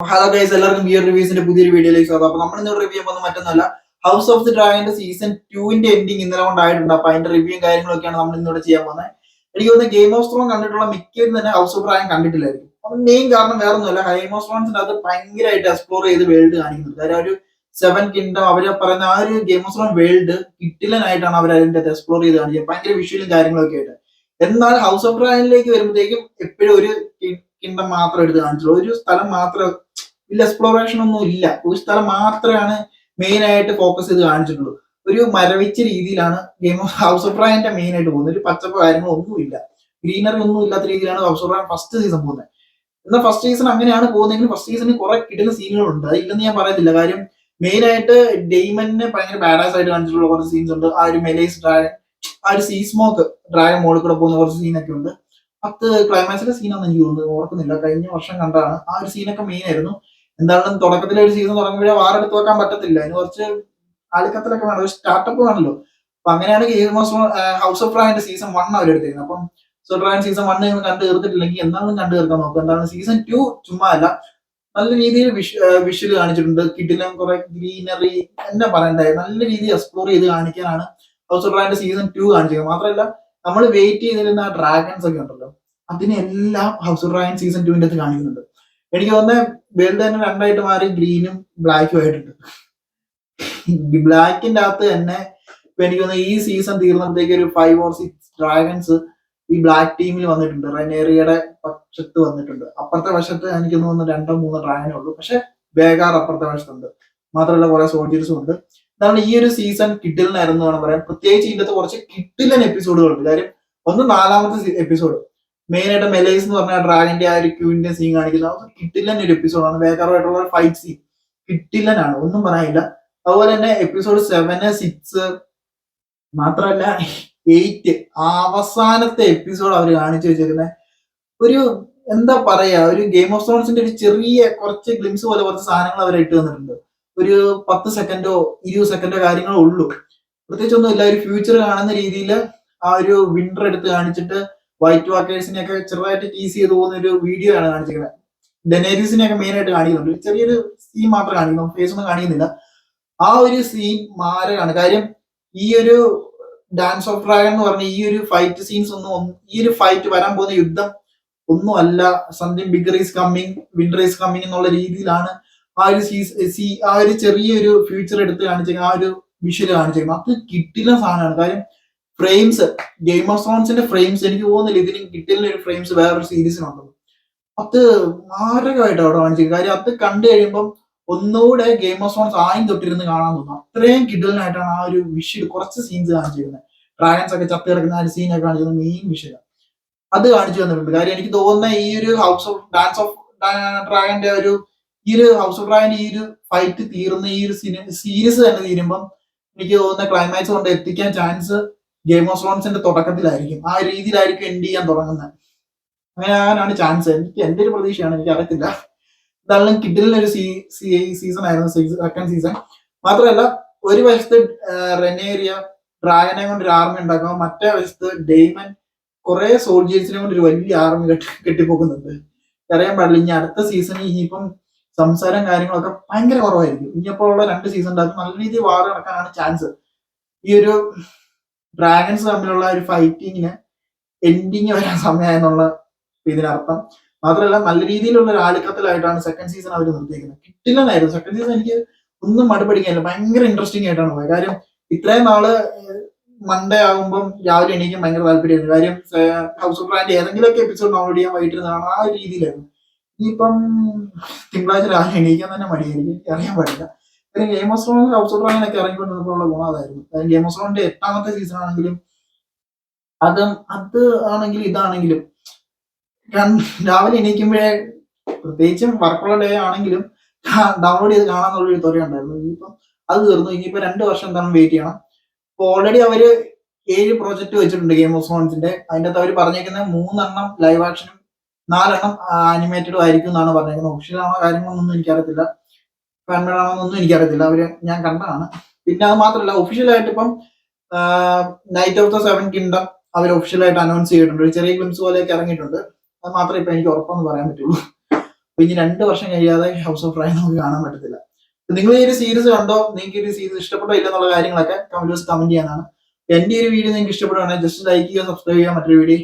Hello guys, എല്ലാവർക്കും beer റിവ്യൂസിന്റെ പുതിയൊരു വീഡിയോയിലേക്ക് സ്വാഗതം. അപ്പൊ നമ്മൾ ഇന്ന് റിവ്യൂ ചെയ്യുമ്പോൾ മറ്റൊന്നുമല്ല, ഹൗസ് ഓഫ് ദി ഡ്രാഗന്റെ സീസൺ 2ന്റെ എൻഡിങ് ഇന്നലെ കൊണ്ടായിട്ടുണ്ട്. അപ്പൊ അതിന്റെ റിവ്യൂയും കാര്യങ്ങളൊക്കെയാണ് നമ്മൾ ഇന്നിവിടെ ചെയ്യാൻ പോകുന്നത്. എനിക്ക് തോന്നുന്നു ഗെയിം ഓഫ് ത്രോൺ കണ്ടിട്ടുള്ള മിക്കവരും തന്നെ ഹൗസ് ഓഫ് ഡ്രാഗൻ കണ്ടിട്ടില്ലായിരിക്കും. അപ്പൊ മെയിൻ കാരണം വേറെ ഒന്നുമല്ല, ഗെയിം ഓഫ് ത്രോൺസിന്റെ അത് ഭയങ്കരമായിട്ട് എക്സ്പ്ലോർ ചെയ്ത് വേൾഡ് കാണിക്കുന്നുണ്ട്. കാര്യം ഒരു 7 കിങ്ഡം അവര് പറയുന്ന ആ ഒരു ഗെയിം ഓഫ് ത്രോൺ വേൾഡ് കിട്ടിലനായിട്ടാണ് അവർ അതിന്റെ എക്സ്പ്ലോർ ചെയ്ത് കാണിച്ചത്, ഭയങ്കര വിഷ്വലും കാര്യങ്ങളൊക്കെ ആയിട്ട്. എന്നാൽ ഹൗസ് ഓഫ് ഡ്രാഗനിലേക്ക് വരുമ്പോഴത്തേക്കും എപ്പോഴും ഒരു കിങ്ഡം മാത്രം എടുത്ത് കാണിച്ചുള്ളൂ, ഒരു സ്ഥലം മാത്രം, വലിയ എക്സ്പ്ലോറേഷൻ ഒന്നും ഇല്ല. ഒരു സ്ഥലം മാത്രമാണ് മെയിൻ ആയിട്ട് ഫോക്കസ് ചെയ്ത് കാണിച്ചിട്ടുള്ളൂ. ഒരു മരവിച്ച രീതിയിലാണ് ഗെയിം ഓഫ് ഹൗസ് ഓഫ് ഡ്രാഗന്റെ മെയിൻ ആയിട്ട് പോകുന്നത്. ഒരു പച്ചപ്പ് കാര്യങ്ങളോ ഒന്നുമില്ല, ഗ്രീനറി ഒന്നും ഇല്ലാത്ത രീതിയിലാണ് house of dragon first season പോകുന്നത്. എന്നാൽ ഫസ്റ്റ് സീസൺ അങ്ങനെയാണ് പോകുന്നതെങ്കിൽ ഫസ്റ്റ് സീസണിൽ കുറെ കിട്ടുന്ന സീനുകളുണ്ട്, അതില്ലെന്ന് ഞാൻ പറയത്തില്ല. കാര്യം മെയിൻ ആയിട്ട് ഡെയ്മനെ ഭയങ്കര ബാഡാസ് ആയിട്ട് കാണിച്ചിട്ടുള്ള കുറച്ച് സീൻസ് ഉണ്ട്. ആ ഒരു മെലൈസ് ഡ്രാഗൻ, ആ ഒരു സീ സ്മോക്ക് ഡ്രാഗൻ മോളിൽ കൂടെ പോകുന്ന കുറച്ച് സീനൊക്കെ ഉണ്ട്. അത് ക്ലൈമാക്സിലെ സീനാണെന്ന് എനിക്ക് തോന്നുന്നത്, ഓർക്കുന്നില്ല. കഴിഞ്ഞ വർഷം കണ്ടാണ് ആ ഒരു സീനൊക്കെ മെയിൻ ആയിരുന്നു. എന്തായാലും തുടക്കത്തിലെ ഒരു സീസൺ തുടങ്ങുമ്പോഴേ വാറെടുത്ത് വെക്കാൻ പറ്റത്തില്ല, അതിന് കുറച്ച് ആളിക്കത്തിലൊക്കെ വേണം, ഒരു സ്റ്റാർട്ടപ്പ് വേണമല്ലോ. അപ്പൊ അങ്ങനെയാണ് ഹൗസ് ഓഫ് ഡ്രാഗന്റെ സീസൺ 1 അവരെടുത്തിരുന്നത്. അപ്പം ഡ്രാഗൻ സീസൺ 1 നിങ്ങൾ കണ്ടു തീർത്തിട്ടില്ലെങ്കിൽ എന്താണെന്നും കണ്ടു തീർക്കാൻ നോക്കുക. എന്താണ് സീസൺ 2 ചുമ്മാ അല്ല, നല്ല രീതിയിൽ വിഷ്വൽ കാണിച്ചിട്ടുണ്ട്. കിഡിലും കുറെ ഗ്രീനറി എന്നാ പറയണ്ടേ, നല്ല രീതിയിൽ എക്സ്പ്ലോർ ചെയ്ത് കാണിക്കാനാണ് ഹൗസ് ഓഫ് ഡ്രാഗന്റെ സീസൺ 2 കാണിച്ചത്. മാത്രമല്ല നമ്മൾ വെയിറ്റ് ചെയ്തിരുന്ന ഡ്രാഗൺസ് ഒക്കെ ഉണ്ടല്ലോ, അതിനെല്ലാം ഹൗസ് ഓഫ് ഡ്രാഗൻ സീസൺ 2ന്റെ അടുത്ത് കാണിക്കുന്നുണ്ട്. എനിക്ക് തോന്നുന്നത് വേൾഡ് തന്നെ രണ്ടായിട്ട് മാറി, ഗ്രീനും ബ്ലാക്കും ആയിട്ടുണ്ട്. ബ്ലാക്കിന്റെ അകത്ത് തന്നെ ഇപ്പൊ എനിക്ക് തോന്നുന്നു ഈ സീസൺ തീർന്നപ്പോഴത്തേക്ക് ഒരു 5 or 6 ഡ്രാഗൺസ് ഈ ബ്ലാക്ക് ടീമിൽ വന്നിട്ടുണ്ട്. റെനേറിയയുടെ പക്ഷത്ത് വന്നിട്ടുണ്ട്. അപ്പുറത്തെ വശത്ത് എനിക്ക് തോന്നുന്നു 2 or 3 ഡ്രാഗനേ ഉള്ളൂ. പക്ഷെ വേഗാർ അപ്പുറത്തെ വശത്തുണ്ട്. മാത്രമല്ല കുറെ സോൾജേഴ്സും ഉണ്ട്. അതാണ് ഈ ഒരു സീസൺ കിഡിലിനായിരുന്നു വേണം പറയാൻ. പ്രത്യേകിച്ച് ഇതിന്റെ കുറച്ച് കിഡിലൻ എപ്പിസോഡുകളുണ്ട്. കാര്യം ഒന്ന് 4ാമത്തെ എപ്പിസോഡ് മെയിൻ ആയിട്ട് മെലൈസ് എന്ന് പറഞ്ഞ ഡ്രാഗന്റെ ആ ഒരു ക്യൂവിന്റെ സീൻ കാണിക്കുന്നത്, അത് കിട്ടില്ലൻ ഒരു എപ്പിസോഡാണ്. വേഗമായിട്ടുള്ള ഫൈറ്റ് സീൻ കിട്ടില്ലനാണ്, ഒന്നും പറയാനില്ല. അതുപോലെ തന്നെ എപ്പിസോഡ് 7, 6 മാത്രമല്ല 8 അവസാനത്തെ എപ്പിസോഡ് അവർ കാണിച്ചു വെച്ചിരിക്കുന്നത് ഒരു എന്താ പറയാ, ഒരു ഗെയിം ഓഫ് ത്രോൺസിന്റെ ഒരു ചെറിയ കുറച്ച് ഗ്ലിംസ് പോലെ കുറച്ച് സാധനങ്ങൾ അവർ ഇട്ട് തന്നിട്ടുണ്ട്. ഒരു 10 സെക്കൻഡോ 20 സെക്കൻഡോ കാര്യങ്ങളോ ഉള്ളൂ, പ്രത്യേകിച്ചൊന്നും ഇല്ല. ഒരു ഫ്യൂച്ചർ കാണുന്ന രീതിയിൽ ആ ഒരു വിന്റർ എടുത്ത് കാണിച്ചിട്ട് വൈറ്റ് വാക്കേഴ്സിനെ ഒക്കെ ചെറുതായിട്ട് ടീസ് ചെയ്ത് പോകുന്ന ഒരു വീഡിയോ ആണ് കാണിച്ചിരിക്കുന്നത്. ഡെനേരീസിനെ ഒക്കെ മെയിൻ ആയിട്ട് കാണിക്കുന്നുണ്ട്. ചെറിയൊരു സീൻ മാത്രം കാണിക്കുന്നു, ഫേസ് ഒന്നും കാണിക്കുന്നില്ല. ആ ഒരു സീൻ മാരകാണ്. കാര്യം ഈ ഒരു ഡാൻസ് ഓഫ് ഡ്രാഗൺ എന്ന് പറഞ്ഞ ഈ ഒരു ഫൈറ്റ് സീൻസ് ഒന്നും, ഈ ഒരു ഫൈറ്റ് വരാൻ പോകുന്ന യുദ്ധം ഒന്നും അല്ല. Something bigger is coming, winter is coming എന്നുള്ള രീതിയിലാണ് ആ ഒരു ആ ഒരു ചെറിയൊരു ഫ്യൂച്ചർ എടുത്ത് കാണിച്ചേക്കുന്നത്, ആ ഒരു വിഷ്വൽ കാണിച്ചേക്കുന്നത്. അത് കിട്ടില്ല സാധനമാണ്. കാര്യം ഫ്രെയിംസ്, ഗെയിം ഓഫ് ത്രോൺസിന്റെ ഫ്രെയിംസ് എനിക്ക് തോന്നുന്നില്ല ഇതിന് കിട്ടില്ല ഒരു ഫ്രെയിംസ് വേറൊരു സീരീസിനുണ്ടെന്ന്. അത് മാരകമായിട്ട് അവിടെ കാണിച്ചത്. കാര്യം അത് കണ്ടു കഴിയുമ്പം ഒന്നുകൂടെ ഗെയിം ഓഫ് ത്രോൺസ് ആയും തൊട്ടിരുന്ന് കാണാൻ തോന്നും. അത്രയും കിഡിലിനായിട്ടാണ് ആ ഒരു വിഷ്വൽ കുറച്ച് സീൻസ് കാണിച്ചിരുന്നത്. ഡ്രാഗൺസ് ഒക്കെ ചത്തി കിടക്കുന്ന ആ ഒരു സീനൊക്കെ കാണിച്ചിരുന്നത് മെയിൻ വിഷ്വൽ അത് കാണിച്ചു തന്നിട്ടുണ്ട്. കാര്യം എനിക്ക് തോന്നുന്ന ഈ ഒരു ഡാൻസ് ഓഫ് ഡ്രാഗന്റെ ഈ ഒരു ഹൗസ് ഓഫ് ഡ്രാഗന്റെ ഈ ഒരു ഫൈറ്റ് തീർന്ന ഈ ഒരു സീരീസ് തന്നെ തീരുമ്പം എനിക്ക് തോന്നുന്ന ക്ലൈമാക്സ് കൊണ്ട് എത്തിക്കാൻ ചാൻസ് ഗെയിം ഓഫ് ത്രോൺസിന്റെ തുടക്കത്തിലായിരിക്കും. ആ രീതിയിലായിരിക്കും എൻഡ് ചെയ്യാൻ തുടങ്ങുന്നത്. അങ്ങനെ ആകാനാണ് ചാൻസ്. എന്റെ ഒരു പ്രതീക്ഷയാണ്, എനിക്ക് അറിയത്തില്ല. ഇതാണെങ്കിലും കിഡിലിനൊരു സീസൺ ആയിരുന്നു, സെക്കൻഡ് സീസൺ. മാത്രമല്ല ഒരു വശത്ത് റെനേറിയ ഡ്രാഗനെ കൊണ്ട് ഒരു ആർമി ഉണ്ടാക്കുമ്പോൾ മറ്റേ വശത്ത് ഡെയ്മൻ കുറെ സോൾജേഴ്സിനെ കൊണ്ട് ഒരു വലിയ ആർമി കെട്ടിപ്പോക്കുന്നുണ്ട്. അറിയാൻ പാടില്ല ഇനി അടുത്ത സീസണിൽ ഇനിയിപ്പം സംസാരം കാര്യങ്ങളൊക്കെ ഭയങ്കര കുറവായിരിക്കും. ഇനിയിപ്പോൾ ഉള്ള 2 സീസൺ ഉണ്ടാക്കും നല്ല രീതിയിൽ വാർ നടക്കാനാണ് ചാൻസ്. ഈ ഒരു ഡ്രാഗൺസ് തമ്മിലുള്ള ഒരു ഫൈറ്റിങ്ങിന് എൻഡിങ് വരാൻ സമയമായെന്നുള്ള ഇതിനർത്ഥം. മാത്രമല്ല നല്ല രീതിയിലുള്ള ഒരു ആളിക്കത്തിലായിട്ടാണ് സെക്കൻഡ് സീസൺ അവർ നിർത്തിയിരിക്കുന്നത്. കിട്ടില്ലെന്നായിരുന്നു സെക്കൻഡ് സീസൺ. എനിക്ക് ഒന്നും മടുപടിക്കാനില്ല, ഭയങ്കര ഇൻട്രസ്റ്റിംഗ് ആയിട്ടാണ് പോയത്. കാര്യം ഇത്രയും നാള് മൺഡേ ആകുമ്പം രാവിലെ എണീക്കാൻ ഭയങ്കര താല്പര്യമായിരുന്നു. കാര്യം ഹൗസ് ഓഫ് ഡ്രാഗന്റെ ഏതെങ്കിലുമൊക്കെ എപ്പിസോഡ് ഡൗൺലോഡ് ചെയ്യാൻ വൈകിട്ടിരുന്നതാണ്, ആ ഒരു രീതിയിലായിരുന്നു. ഇനിയിപ്പം തിങ്കളാഴ്ച രാവിലെ എണീക്കാൻ തന്നെ മടിയായിരിക്കും, എനിക്ക് അറിയാൻ പാടില്ല. Game of Thrones house of dragon ഒക്കെ ഇറങ്ങിക്കൊണ്ടിരുന്നപ്പോഴുള്ള ഗുണം അതായിരുന്നു. ഗെയിം ഓഫ് ത്രോണിന്റെ 8ാമത്തെ സീസൺ ആണെങ്കിലും അത് ആണെങ്കിലും ഇതാണെങ്കിലും രാവിലെ എണീക്കുമ്പോഴേ, പ്രത്യേകിച്ചും വർക്കുള്ള ഡേ ആണെങ്കിലും ഡൗൺലോഡ് ചെയ്ത് കാണാന്നുള്ളൊരു ത്വര ഉണ്ടായിരുന്നു. ഇനിയിപ്പം അത് തീർന്നു. ഇനിയിപ്പോ 2 വർഷം എന്താണ് വെയിറ്റ് ചെയ്യണം. ഇപ്പൊ ഓൾറെഡി അവര് 7 പ്രോജക്റ്റ് വെച്ചിട്ടുണ്ട് ഗെയിം ഓഫ് ത്രോൺസിന്റെ. അതിന്റെ അകത്ത് അവർ പറഞ്ഞേക്കുന്നത് 3 ലൈവ് ആക്ഷനും 4 ആനിമേറ്റഡും ആയിരിക്കും എന്നാണ് പറഞ്ഞേക്കുന്നത്. ഒഫീഷ്യൽ ആണോ കാര്യങ്ങളൊന്നും എനിക്കറിയത്തില്ല, ഫാൻമേഡ് ആണോന്നൊന്നും എനിക്കറിയത്തില്ല. അവര് ഞാൻ കണ്ടതാണ്. പിന്നെ അത് മാത്രമല്ല ഒഫീഷ്യൽ ആയിട്ട് ഇപ്പം നൈറ്റ് ഓഫ് ദ 7 കിങ്ഡം അവർ ഒഫീഷ്യൽ ആയിട്ട് അനൗൺസ് ചെയ്തിട്ടുണ്ട്. ഒരു ചെറിയ ഗ്ലിംസ് പോലെയൊക്കെ ഇറങ്ങിയിട്ടുണ്ട്. അത് മാത്രമേ ഇപ്പൊ എനിക്ക് ഉറപ്പൊന്ന് പറയാൻ പറ്റുള്ളൂ. അപ്പൊ ഇനി 2 വർഷം കഴിയാതെ ഹൗസ് ഓഫ് ഡ്രാഗൺ നമുക്ക് കാണാൻ പറ്റത്തില്ല. നിങ്ങൾ ഈ ഒരു സീരീസ് കണ്ടോ, നിങ്ങൾക്ക് ഈ ഒരു സീരീസ് ഇഷ്ടപ്പെട്ടോ ഇല്ലെന്നുള്ള കാര്യങ്ങളൊക്കെ കമന്റ് ചെയ്യാനാണ്. എന്റെ ഈ ഒരു വീഡിയോ നിങ്ങൾക്ക് ഇഷ്ടപ്പെടുകയാണെങ്കിൽ ജസ്റ്റ് ലൈക്ക് ചെയ്യുക, സബ്സ്ക്രൈബ് ചെയ്യുക, മറ്റൊരു വീഡിയോ